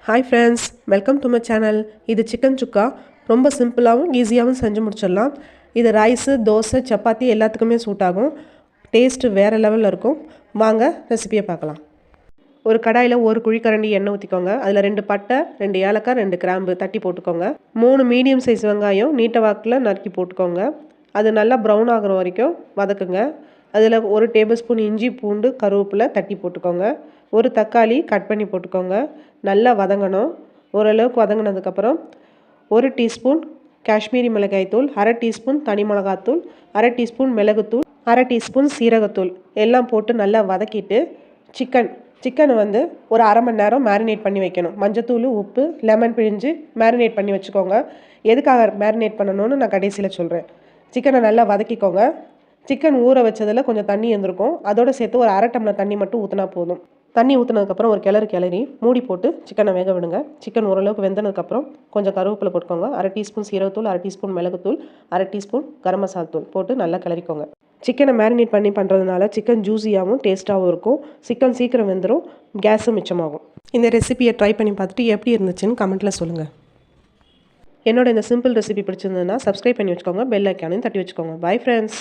Hi friends, welcome to my channel. இது chicken சுக்கா. ரொம்ப சிம்பிளாகவும் ஈஸியாகவும் செஞ்சு முடிச்சிடலாம். இது ரைஸு, தோசை, சப்பாத்தி எல்லாத்துக்குமே சூட் ஆகும். டேஸ்ட்டு வேறு லெவலில் இருக்கும். வாங்க ரெசிபியை பார்க்கலாம். ஒரு கடாயில் ஒரு குழிக்கரண்டி எண்ணெய் ஊற்றிக்கோங்க. அதில் 2 பட்டை, 2 ஏலக்காய், 2 கிராம்பு தட்டி போட்டுக்கோங்க. 3 மீடியம் சைஸ் வெங்காயம் நீட்ட வாக்கில் நறுக்கி போட்டுக்கோங்க. அது நல்லா ப்ரௌன் ஆகிற வரைக்கும் வதக்குங்க. அதில் 1 டேபிள் ஸ்பூன் இஞ்சி, பூண்டு, கருவேப்பிலை தட்டி போட்டுக்கோங்க. ஒரு தக்காளி கட் பண்ணி போட்டுக்கோங்க. நல்லா வதங்கணும். ஓரளவுக்கு வதங்கினதுக்கப்புறம் 1 டீஸ்பூன் காஷ்மீரி மிளகாய்த்தூள், 1/2 டீஸ்பூன் தனி மிளகாத்தூள், 1/2 டீஸ்பூன் மிளகுத்தூள், 1/2 டீஸ்பூன் சீரகத்தூள் எல்லாம் போட்டு நல்லா வதக்கிட்டு சிக்கனை வந்து ஒரு 1/2 மணி நேரம் மேரினேட் பண்ணி வைக்கணும். மஞ்சத்தூள், உப்பு, லெமன் பிழிஞ்சு மேரினேட் பண்ணி வச்சுக்கோங்க. எதுக்காக மேரினேட் பண்ணணும்னு நான் கடைசியில் சொல்கிறேன். சிக்கனை நல்லா வதக்கிக்கோங்க. சிக்கன் ஊற வச்சதில் கொஞ்சம் தண்ணி இருந்திருக்கும். அதோடு சேர்த்து ஒரு 1/2 டம்ளர் தண்ணி மட்டும் ஊற்றினா போதும். தண்ணி ஊற்றினதுக்கப்புறம் ஒரு கிளறி மூடி போட்டு சிக்கனை வேக விடுங்க. சிக்கன் ஓரளவுக்கு வெந்ததுக்கப்புறம் கொஞ்சம் கருவேப்பிலை போட்டுக்கோங்க. 1/2 டீஸ்பூன் சீரகத்தூள், 1/2 டீஸ்பூன் மிளகுத்தூள், 1/2 டீஸ்பூன் கரம் மசாலா தூள் போட்டு நல்லா கிளறிக்கோங்க. சிக்கனை மேரினேட் பண்ணி பண்ணுறதுனால சிக்கன் ஜூஸியாகவும் டேஸ்ட்டாகவும் இருக்கும். சிக்கன் சீக்கிரம் வெந்துடும், கேஸும் மிச்சமாகும். இந்த ரெசிபியை ட்ரை பண்ணி பார்த்துட்டு எப்படி இருந்துச்சுன்னு கமெண்ட்டில் சொல்லுங்கள். என்னோட இந்த சிம்பிள் ரெசிபி பிடிச்சிருந்ததுன்னா சப்ஸ்கிரைப் பண்ணி வச்சுக்கோங்க. பெல் ஐக்கானையும் தட்டி வச்சுக்கோங்க. Bye friends.